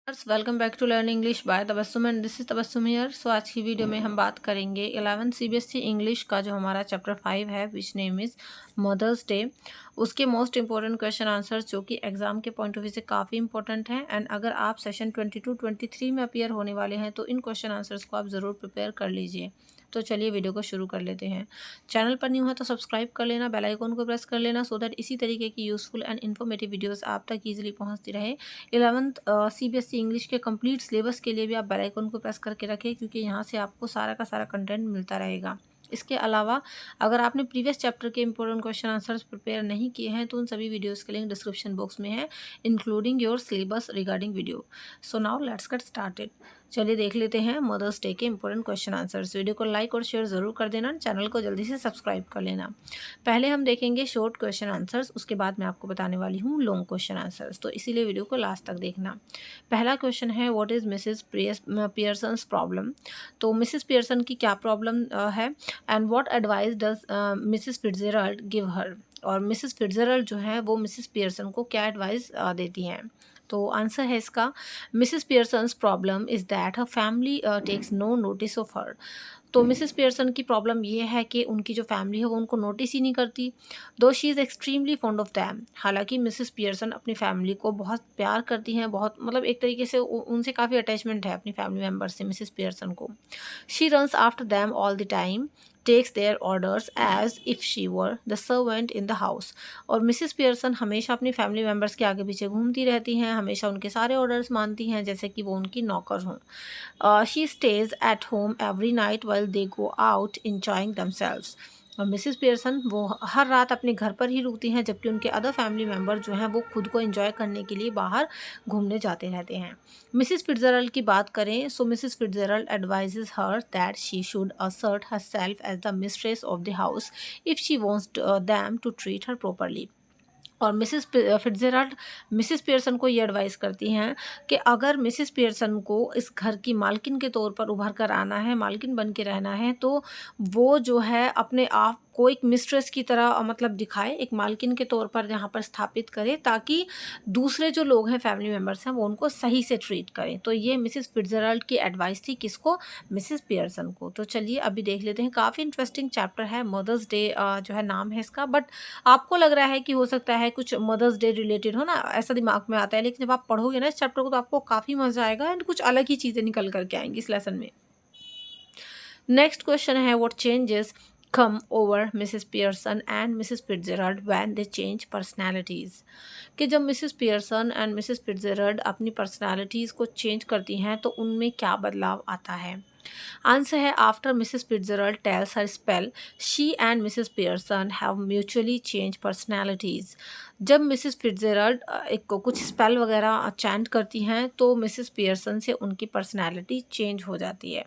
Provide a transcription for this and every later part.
Welcome back to learn English by Tabassum and this is Tabassum here. So आज की video में हम बात करेंगे 11th सीबीएसई इंग्लिश का जो हमारा चैप्टर 5 है which name is mother's day. उसके मोस्ट इंपॉर्टेंट क्वेश्चन आंसर्स जो कि एग्जाम के पॉइंट ऑफ व्यू से काफ़ी इंपॉर्टेंट हैं। एंड अगर आप सेशन 22-23 में अपीयर होने वाले हैं तो इन क्वेश्चन आंसर्स को आप ज़रूर प्रिपेयर कर लीजिए। तो चलिए वीडियो को शुरू कर लेते हैं। चैनल पर न्यू है तो सब्सक्राइब कर लेना, बेल आइकन को प्रेस कर लेना सो दैट इसी तरीके की यूज़फुल एंड इन्फॉर्मेटिव वीडियोस आप तक ईजिली पहुंचती रहे। 11th सीबीएसई इंग्लिश के कंप्लीट सिलेबस के लिए भी आप बेल आइकन को प्रेस करके रखें क्योंकि यहाँ से आपको सारा का सारा कंटेंट मिलता रहेगा। इसके अलावा अगर आपने प्रीवियस चैप्टर के इंपॉर्टेंट क्वेश्चन आंसर्स प्रिपेयर नहीं किए हैं तो उन सभी वीडियोस के लिंक डिस्क्रिप्शन बॉक्स में है including your syllabus regarding video. So now let's get started. चलिए देख लेते हैं मदर्स डे के इंपॉर्टेंट क्वेश्चन आंसर्स। वीडियो को लाइक और शेयर ज़रूर कर देना, चैनल को जल्दी से सब्सक्राइब कर लेना। पहले हम देखेंगे शॉर्ट क्वेश्चन आंसर्स, उसके बाद मैं आपको बताने वाली हूँ लॉन्ग क्वेश्चन आंसर्स, तो इसीलिए वीडियो को लास्ट तक देखना। पहला क्वेश्चन है what is Mrs Pearson's problem. तो मिसेस पियर्सन की क्या प्रॉब्लम है and what advice does Mrs Fitzgerald give her. और मिसेस फिट्जजेराल्ड जो है वो मिसेस पियर्सन को क्या एडवाइस देती हैं। तो आंसर है इसका Mrs Pearson's problem is that her family takes no notice of her. तो मिसेस पियर्सन की प्रॉब्लम ये है कि उनकी जो फैमिली है वो उनको नोटिस ही नहीं करती। दो she is extremely fond of them. हालांकि मिसेस पियर्सन अपनी फैमिली को बहुत प्यार करती हैं, बहुत मतलब एक तरीके से उनसे काफ़ी अटैचमेंट है अपनी फैमिली मेम्बर से मिसेस पियर्सन को। She runs after them all the time, takes their orders as if she were the servant in the house. और मिसेस पियर्सन हमेशा अपनी फैमिली मेम्बर्स के आगे पीछे घूमती रहती हैं, हमेशा उनके सारे ऑर्डर्स मानती हैं जैसे कि वो उनकी नौकर हों। She stays at home every night while they go out enjoying themselves। और मिसेस पियर्सन वो हर रात अपने घर पर ही रुकती हैं जबकि उनके अदर फैमिली मेम्बर जो हैं वो खुद को एंजॉय करने के लिए बाहर घूमने जाते रहते हैं। मिसेस फिट्जजेराल्ड की बात करें so Mrs Fitzgerald advises her that she should assert herself as the mistress of the house if she wants them to treat her properly। और मिसेस फिट्जजेराल्ड मिसेस पियर्सन को ये एडवाइस करती हैं कि अगर मिसेस पियर्सन को इस घर की मालकिन के तौर पर उभर कर आना है, मालकिन बन के रहना है, तो वो जो है अपने आप को एक मिस्ट्रेस की तरह मतलब दिखाए, एक मालकिन के तौर पर यहाँ पर स्थापित करे ताकि दूसरे जो लोग हैं फैमिली मेम्बर्स हैं वो उनको सही से ट्रीट करें। तो ये मिसेस फिट्जजेराल्ड की एडवाइस थी किसको, मिसेस पियर्सन को। तो चलिए अभी देख लेते हैं, काफ़ी इंटरेस्टिंग चैप्टर है मदर्स डे जो है नाम है इसका, बट आपको लग रहा है कि हो सकता है कुछ मदर्स डे रिलेटेड हो ना, ऐसा दिमाग में आता है, लेकिन जब आप पढ़ोगे ना इस चैप्टर को तो आपको काफ़ी मज़ा आएगा एंड कुछ अलग ही चीज़ें निकल करके आएंगी इस लेसन में। नेक्स्ट क्वेश्चन है what changes come over Mrs. Pearson and Mrs. Fitzgerald when they change personalities। कि जब मिसेस पियर्सन एंड मिसेस फिट्जजेराल्ड अपनी पर्सनालिटीज़ को चेंज करती हैं तो उनमें क्या बदलाव आता है। आंसर है after Mrs Fitzgerald tells her spell she and Mrs Pearson have mutually change personalities. जब मिसेस फिट्जजेराल्ड एक को कुछ स्पेल वगैरह चैंट करती हैं तो मिसेस पियर्सन से उनकी पर्सनैलिटी चेंज हो जाती है।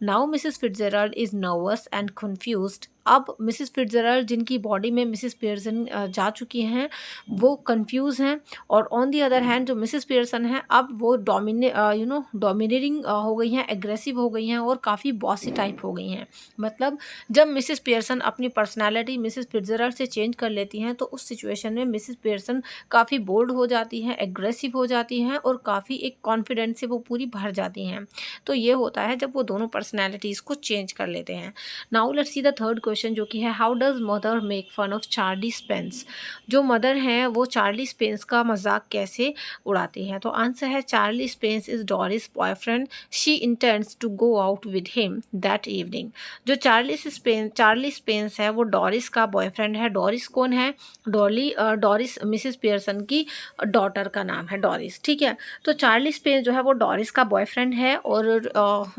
Now Mrs Fitzgerald is nervous and confused. अब मिसेस फिट्जजेराल्ड जिनकी बॉडी में मिसेस पियर्सन जा चुकी हैं वो कंफ्यूज हैं, और ऑन दी अदर हैंड जो मिसेस पियर्सन हैं अब वो डोमिनेटिंग हो गई हैं, एग्रेसिव हो गई हैं और काफ़ी बॉसी टाइप हो गई हैं। मतलब जब मिसेस पियर्सन अपनी पर्सनालिटी मिसेस फिट्जजेराल्ड से चेंज कर लेती हैं तो उस सिचुएशन में मिसेस पियर्सन काफ़ी बोल्ड हो जाती हैं, एग्रेसिव हो जाती हैं और काफ़ी एक कॉन्फिडेंस से वो पूरी भर जाती हैं। तो ये होता है जब वो दोनों पर्सनैलिटीज़ को चेंज कर लेते हैं। Now let's see the third question जो कि है how does mother make fun of Charlie Spence. जो मदर हैं वो चार्ली स्पेंस का मजाक कैसे उड़ाती हैं। तो आंसर है Charlie Spence is Doris boyfriend, she intends to go out with him that evening. जो चार्ली स्पेंस है वो डोरिस का बॉयफ्रेंड है। डोरिस कौन है, डोरिस मिसेस पियर्सन की डॉटर का नाम है डोरिस, ठीक है। तो चार्ली स्पेंस जो है वो डोरिस का बॉयफ्रेंड है और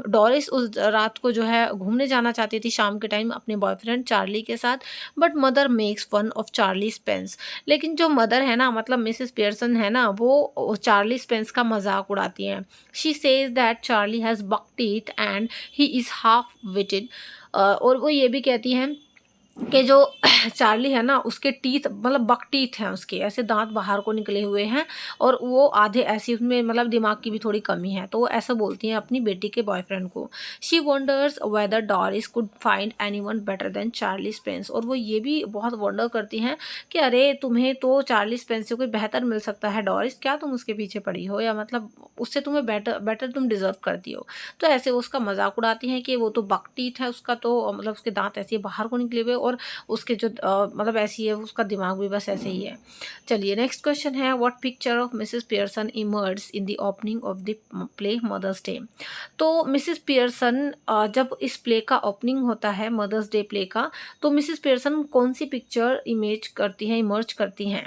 डोरिस उस रात को जो है घूमने जाना चाहती थी शाम के टाइम अपने बॉयफ्रेंड चार्ली के साथ, but mother makes fun of Charlie Spence. लेकिन जो मदर है ना मतलब मिसेस पियर्सन है ना वो चार्ली स्पेंस का मजाक उड़ाती हैं। She says that Charlie has buck teeth and he is half witted. और वो ये भी कहती हैं कि जो चार्ली है ना, उसके टीथ मतलब बक टीथ हैं, उसके ऐसे दांत बाहर को निकले हुए हैं और वो आधे ऐसे, उसमें मतलब दिमाग की भी थोड़ी कमी है। तो वो ऐसा बोलती हैं अपनी बेटी के बॉयफ्रेंड को। She wonders whether Doris could find anyone better than Charlie Spence. और वो ये भी बहुत वंडर करती हैं कि अरे तुम्हें तो चार्ली स्पेंस से कोई बेहतर मिल सकता है डॉरिस, क्या तुम उसके पीछे पड़ी हो, या मतलब उससे तुम्हें बेटर बेटर तुम डिजर्व करती हो। तो ऐसे वो उसका मजाक उड़ाती हैं कि वो तो बक टीथ है उसका, तो मतलब उसके दांत ऐसे बाहर को निकले हुए और उसके जो मतलब ऐसी है, उसका दिमाग भी बस ऐसे ही है। चलिए नेक्स्ट क्वेश्चन है, what picture of Mrs Pearson emerge in the opening of the play Mother's Day. तो मिसेस पियर्सन जब इस प्ले का ओपनिंग होता है मदर्स डे प्ले का, तो मिसेस पियर्सन कौन सी पिक्चर इमेज करती हैं, इमर्ज करती हैं।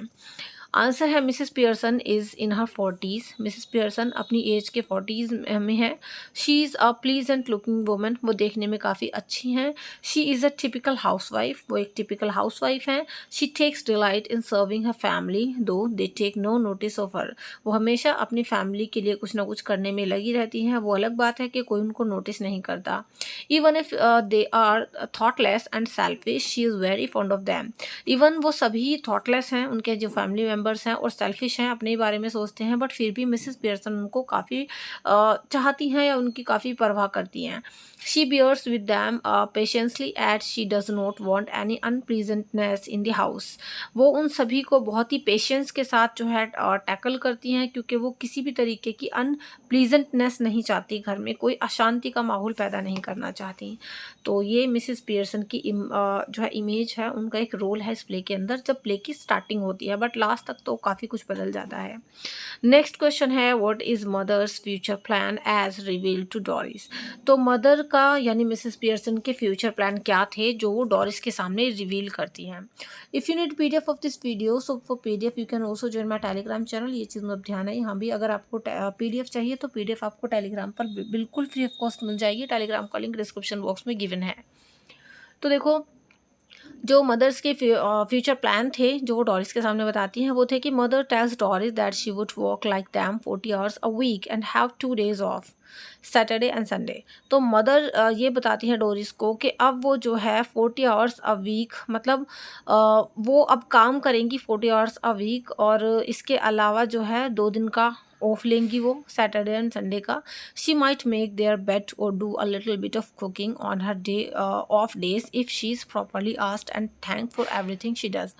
आंसर है Mrs Pearson is in her 40s। Mrs Pearson अपनी एज के 40s में है। She is a pleasant looking woman, वो देखने में काफ़ी अच्छी हैं। She is a typical housewife, वो एक टिपिकल हाउसवाइफ हैं। She takes delight in serving her family though they take no notice of her. वो हमेशा अपनी फैमिली के लिए कुछ ना कुछ करने में लगी रहती हैं। वो अलग बात है कि कोई उनको नोटिस नहीं करता। Even if they are thoughtless and selfish, she is very fond of them. Even वो सभी थॉटलेस हैं, उनके जो फैमिली मेम्बर्स हैं, और सेल्फिश हैं, अपने ही बारे में सोचते हैं, बट फिर भी मिसेस पियर्सन उनको काफ़ी चाहती हैं या उनकी काफ़ी परवाह करती हैं। She bears with them patiently at she does not want any unpleasantness in the house. वो उन सभी को बहुत ही पेशेंस के साथ जो है टैकल करती हैं, क्योंकि वो किसी भी तरीके की अनप्लीजेंटनेस नहीं चाहती, घर में कोई अशांति का माहौल पैदा नहीं करना चाहती। तो ये मिसेस पियर्सन की जो है इमेज है, उनका एक रोल है इस प्ले के अंदर जब प्ले की स्टार्टिंग होती है, बट लास्ट तक तो काफ़ी कुछ बदल जाता है। नेक्स्ट क्वेश्चन है, what is mother's future plan as revealed to Doris. तो मदर का यानी मिसेस पियर्सन के फ्यूचर प्लान क्या थे जो वो डॉरिस के सामने रिवील करती हैं। If you need PDF of this video, so for PDF you can also join my Telegram channel. ये चीज़ में ध्यान है, यहाँ भी अगर आपको पीडीएफ चाहिए तो पीडीएफ आपको टेलीग्राम पर बिल्कुल फ्री ऑफ कॉस्ट मिल जाएगी। टेलीग्राम का लिंक डिस्क्रिप्शन बॉक्स में गिवन है। तो देखो, जो मदर्स के फ्यूचर प्लान थे जो वो डॉरिस के सामने बताती हैं, वो थे कि mother tells Doris that she would work like them 40 hours a week and have 2 days off, Saturday and Sunday. तो मदर ये बताती हैं डोरिस को कि अब वो जो है 40 आवर्स अ वीक, मतलब वो अब काम करेंगी 40 आवर्स अ वीक, और इसके अलावा जो है 2 दिन का ऑफ लेंगी वो, सैटरडे एंड संडे का। She might make their bed or do a little bit of cooking on her day off days if she is properly asked and thank for everything she does.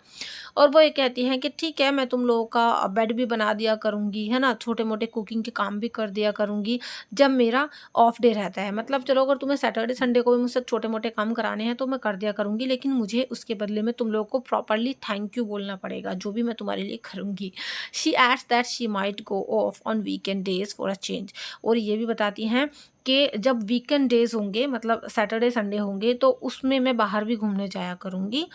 और वो ये कहती हैं कि ठीक है, मैं तुम लोगों का बेड भी बना दिया करूँगी, है ना, छोटे मोटे कुकिंग के काम भी कर दिया करूँगी जब मेरा ऑफ डे रहता है। मतलब चलो, अगर तुम्हें सैटरडे संडे को भी मुझसे छोटे मोटे काम कराने हैं तो मैं कर दिया करूँगी, लेकिन मुझे उसके बदले में तुम लोगों को प्रॉपरली थैंक यू बोलना पड़ेगा, जो भी मैं तुम्हारे लिए करूँगी। She adds that she might go off on weekend days for a change. और ये भी बताती हैं कि जब वीकेंड डेज होंगे, मतलब सैटरडे संडे होंगे, तो उसमें मैं बाहर भी घूमने जाया करूँगी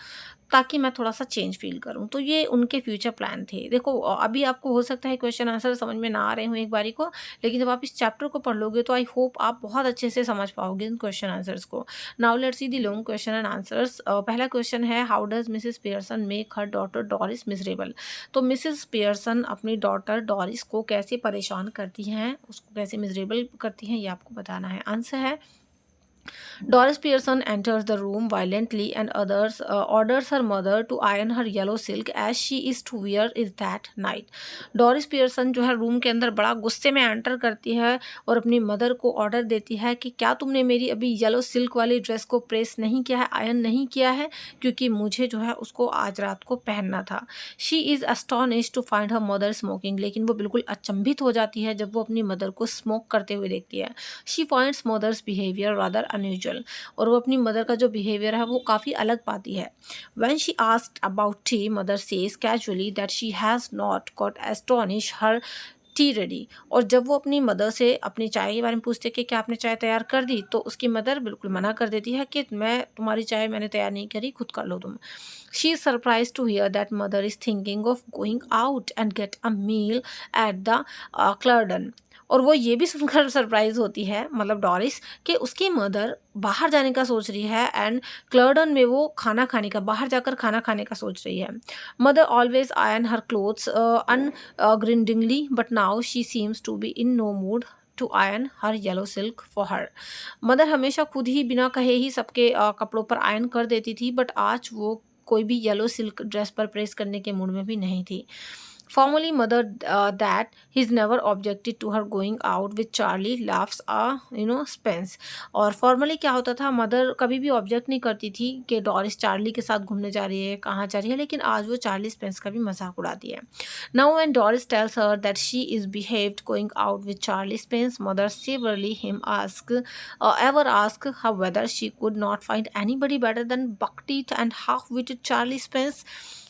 ताकि मैं थोड़ा-सा चेंज फ़ील करूँ। तो ये उनके फ्यूचर प्लान थे। देखो, अभी आपको हो सकता है क्वेश्चन आंसर समझ में ना आ रहे हों एक बारी को, लेकिन जब आप इस चैप्टर को पढ़ लोगे तो आई होप आप बहुत अच्छे से समझ पाओगे इन क्वेश्चन आंसर्स को। Now let's see the long question and answers. पहला क्वेश्चन है, how does Mrs Pearson make her daughter Doris miserable. तो मिसेस पियर्सन अपनी डॉटर डोरिस को कैसे परेशान करती हैं, उसको कैसे मिज़रेबल करती हैं, ये आपको बताना है। आंसर है, Doris Pearson enters the room violently and orders her mother to iron her yellow silk as she is to wear it that night. Doris Pearson जो है रूम के अंदर बड़ा गुस्से में एंटर करती है और अपनी मदर को ऑर्डर देती है कि क्या तुमने मेरी अभी येलो सिल्क वाली ड्रेस को प्रेस नहीं किया है, आयरन नहीं किया है, क्योंकि मुझे जो है उसको आज रात को पहनना था। She is astonished to find her mother smoking. लेकिन वो बिल्कुल अचंभित हो जाती है जब वो अपनी मदर को स्मोक करते हुए देखती है। She finds mother's behaviour rather unusual. और वो अपनी मदर का जो बिहेवियर है वो काफ़ी अलग पाती है। When she asked about T, mother says casually that she has not got astonish her T ready. और जब वो अपनी मदर से अपनी चाय के बारे में पूछते कि क्या आपने चाय तैयार कर दी, तो उसकी मदर बिल्कुल मना कर देती है कि मैं तुम्हारी चाय मैंने तैयार नहीं करी, खुद कर लो तुम। She is surprise to hear that mother is thinking of going out and get a meal at the Clarendon. और वो ये भी सुनकर सरप्राइज होती है, मतलब डॉरिस, कि उसकी मदर बाहर जाने का सोच रही है एंड क्लर्डन में वो खाना खाने का, बाहर जाकर खाना खाने का सोच रही है। Mother always iron her clothes ungrudgingly but now she seems to be in no mood to iron her yellow silk for her. Mother हमेशा खुद ही बिना कहे ही सबके कपड़ों पर आयरन कर देती थी, बट आज वो कोई भी येलो सिल्क ड्रेस पर प्रेस करने के मूड में भी नहीं थी। Formerly, mother that he's never objected to her going out with Charlie laughs Spence। और फॉर्मली क्या होता था, मदर कभी भी ऑब्जेक्ट नहीं करती थी कि डॉरिस चार्ली के साथ घूमने जा रही है, कहाँ जा रही है, लेकिन आज वो चार्ली स्पेंस का भी मजाक उड़ाती है। Now when Doris tells her that she is behaved going out with Charlie Spence, mother severely him ever ask her whether she could not find anybody better than buck-teeth and half-witted Charlie Spence।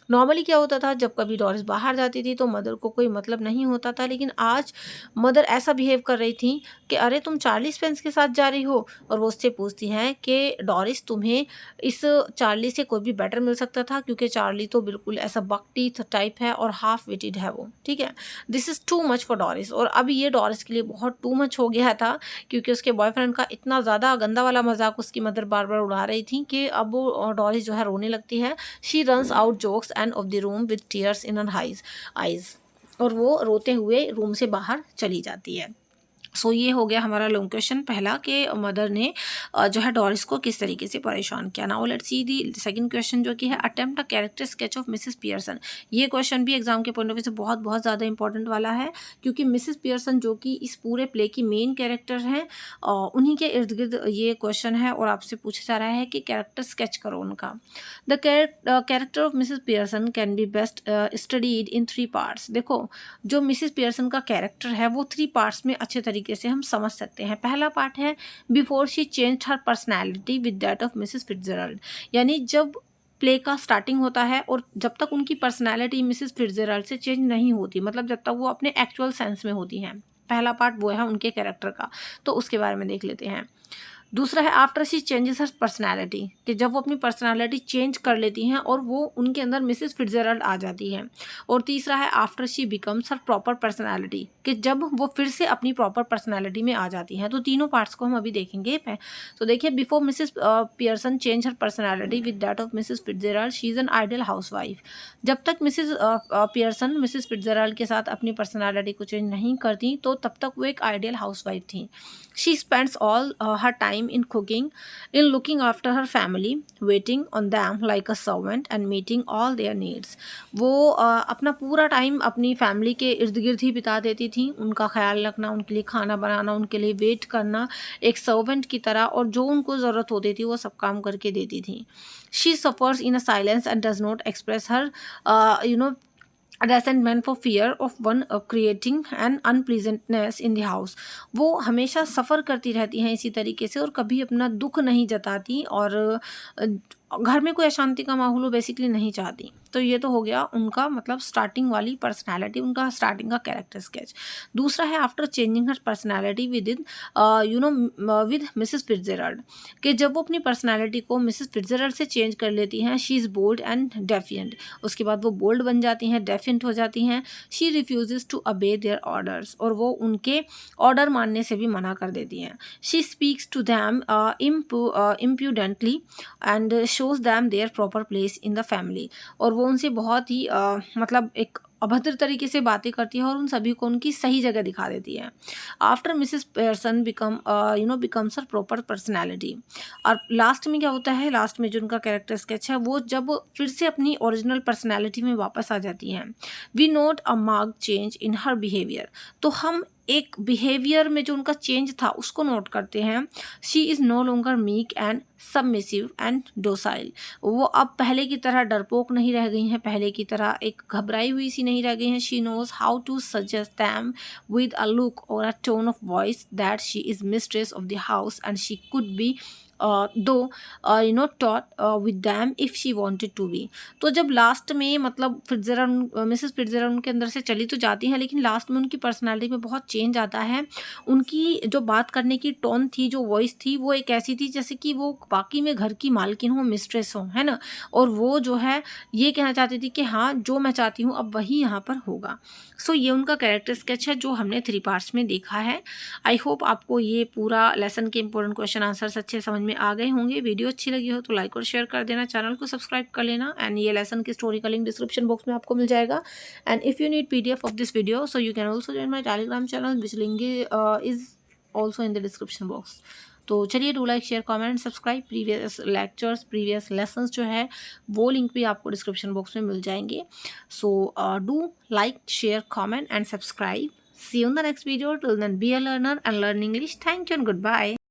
Normally क्या होता था, जब कभी Doris बाहर जाती थी तो mother को कोई मतलब नहीं होता था, लेकिन आज मदर ऐसा बिहेव कर रही थी कि अरे तुम चार्ली स्पेंस के साथ जा रही हो, और वो उससे पूछती हैं कि डॉरिस तुम्हें इस चार्ली से कोई भी बेटर मिल सकता था, क्योंकि चार्ली तो बिल्कुल ऐसा बकटीथ टाइप है और हाफ विटेड है वो, ठीक है। This is too much for Doris. और अब ये डॉरिस के लिए बहुत टू मच हो गया था, क्योंकि उसके बॉयफ्रेंड का इतना ज़्यादा गंदा वाला मजाक उसकी मदर बार बार उड़ा रही थी कि अब वो डॉरिस जो है रोने लगती है। She runs out jokes end of the room with tears in her eyes. और वो रोते हुए रूम से बाहर चली जाती है। सो ये हो गया हमारा लॉन्ग क्वेश्चन पहला, कि मदर ने जो है डॉरिस को किस तरीके से परेशान किया। Now let's C the second question, जो कि है attempt a character sketch of Mrs Pearson. ये क्वेश्चन भी एग्जाम के पॉइंट ऑफ व्यू से बहुत बहुत ज़्यादा इंपॉर्टेंट वाला है, क्योंकि मिसेस पियर्सन जो कि इस पूरे प्ले की मेन कैरेक्टर हैं, उन्हीं के इर्द गिर्द ये क्वेश्चन है और आपसे पूछा जा रहा है कि कैरेक्टर स्केच करो उनका। The character of Mrs Pearson can be best studied in 3 parts. देखो, जो मिसेस पियर्सन का कैरेक्टर है वो 3 पार्ट्स में अच्छे तरीके से हम समझ सकते हैं। पहला पार्ट है before she change her personality with that of Mrs Fitzgerald, यानी जब प्ले का स्टार्टिंग होता है और जब तक उनकी पर्सनैलिटी मिसेस फिट्जरल्ड से चेंज नहीं होती, मतलब जब तक वो अपने एक्चुअल सेंस में होती हैं। पहला पार्ट वो है उनके कैरेक्टर का, तो उसके बारे में देख लेते हैं। दूसरा है after she changes her personality, कि जब वो अपनी पर्सनैलिटी चेंज कर लेती हैं और वो उनके अंदर मिसेस फिट्जरल्ड आ जाती हैं। और तीसरा है after she becomes her proper personality, कि जब वो फिर से अपनी प्रॉपर पर्सनैलिटी में आ जाती हैं। तो तीनों पार्ट्स को हम अभी देखेंगे। तो देखिए, before Mrs Pearson change her personality with that of Mrs Fitzgerald she is an ideal housewife. जब तक मिसेस पियर्सन मिसेस फिट्जरल्ड के साथ अपनी पर्सनैलिटी को चेंज नहीं करती, तो तब तक वो एक आइडियल हाउसवाइफ थी। She spends all her time in cooking, in looking after her family, waiting on them like a servant and meeting all their needs। वो अपना पूरा टाइम अपनी फैमिली के इर्द गिर्द ही बिता देती थी, उनका ख्याल रखना, उनके लिए खाना बनाना, उनके लिए वेट करना, एक सर्वेंट की तरह, और जो उनको ज़रूरत होती थी वो सब काम करके देती थी। She suffers in a silence and does not express her resentment for fear of one creating an unpleasantness in the house। वो हमेशा सफ़र करती रहती हैं इसी तरीके से, और कभी अपना दुख नहीं जताती, और घर में कोई अशांति का माहौल वो बेसिकली नहीं चाहती। तो ये तो हो गया उनका मतलब स्टार्टिंग वाली पर्सनालिटी, उनका स्टार्टिंग का कैरेक्टर स्केच। दूसरा है after changing her personality with in with Mrs Fitzgerald, कि जब वो अपनी पर्सनालिटी को मिसेस फिट्जरल्ड से चेंज कर लेती हैं, she is bold and defiant. उसके बाद वो बोल्ड बन जाती हैं, डेफिएंट हो जाती हैं। शी रिफ्यूजेस टू अबे देयर ऑर्डर्स, और वो उनके ऑर्डर मानने से भी मना कर देती हैं। She speaks to them impudently and shows them their proper place in the family, और वो उनसे बहुत ही मतलब एक अभद्र तरीके से बातें करती है और उन सभी को उनकी सही जगह दिखा देती है। आफ्टर मिसेस पियर्सन बिकम्स हर प्रॉपर पर्सनैलिटी। और लास्ट में क्या होता है, लास्ट में जो उनका कैरेक्टर स्केच है, वो जब फिर से अपनी ओरिजिनल पर्सनैलिटी में वापस आ जाती हैं। We note a marked change in her behaviour, तो हम एक बिहेवियर में जो उनका चेंज था उसको नोट करते हैं। She is no longer meek and submissive and docile, वो अब पहले की तरह डरपोक नहीं रह गई हैं, पहले की तरह एक घबराई हुई सी नहीं रह गई हैं। She knows how to suggest them with a look or a tone of voice that she is mistress of the house and she could be though taught with them if she wanted to be. तो जब last में मतलब Fitzgerald Mrs Fitzgerald उनके अंदर से चली तो जाती हैं, लेकिन लास्ट में उनकी पर्सनालिटी में बहुत चेंज आता है। उनकी जो बात करने की टोन थी, जो वॉइस थी, वो एक ऐसी थी जैसे कि वो बाकी में घर की मालकिन हो, मिस्ट्रेस हो, है ना। और वो जो है ये कहना चाहती थी कि हाँ, जो मैं चाहती हूँ अब वही यहाँ पर होगा। सो ये उनका कैरेक्टर स्केच है जो हमने 3 पार्ट्स में देखा है। आई होप आपको ये पूरा लेसन के इंपॉर्टेंट क्वेश्चन आंसर्स अच्छे समझ में आ गए होंगे। वीडियो अच्छी लगी हो तो लाइक और शेयर कर देना, चैनल को सब्सक्राइब कर लेना, एंड ये लेसन की स्टोरी का लिंक डिस्क्रिप्शन बॉक्स में आपको मिल जाएगा। And if you need PDF of this video, so you can also join my Telegram channel which link is also in the description box. तो चलिए, do like share comment subscribe. Previous lectures, previous lessons जो है वो link भी आपको description box में मिल जाएंगे। So do like share comment and subscribe. See you in the next video. Till then, be a learner and learn English. Thank you and goodbye.